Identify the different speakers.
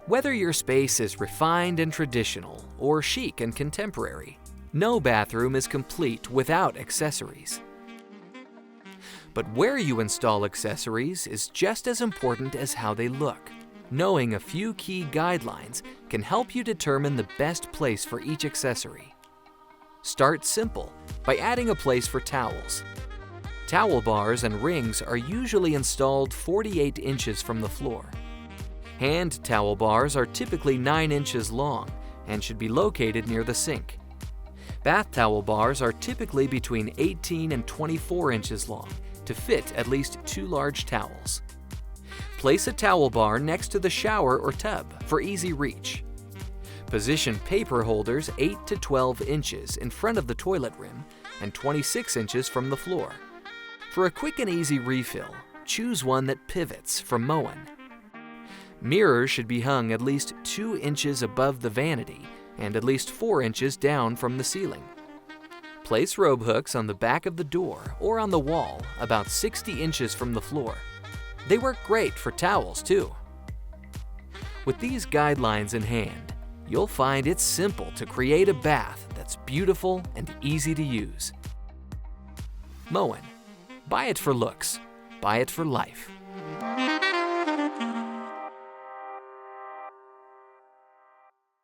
Speaker 1: Whether your space is refined and traditional or chic and contemporary, no bathroom is complete without accessories. But where you install accessories is just as important as how they look. Knowing a few key guidelines can help you determine the best place for each accessory. Start simple by adding a place for towels. Towel bars and rings are usually installed 48 inches from the floor. Hand towel bars are typically 9 inches long and should be located near the sink. Bath towel bars are typically between 18 and 24 inches long to fit at least 2 large towels. Place a towel bar next to the shower or tub for easy reach. Position paper holders 8 to 12 inches in front of the toilet rim and 26 inches from the floor. For a quick and easy refill, choose one that pivots from Moen. Mirrors should be hung at least 2 inches above the vanity and at least 4 inches down from the ceiling. Place robe hooks on the back of the door or on the wall about 60 inches from the floor. They work great for towels too. With these guidelines in hand, you'll find it's simple to create a bath that's beautiful and easy to use. Moen. Buy it for looks. Buy it for life.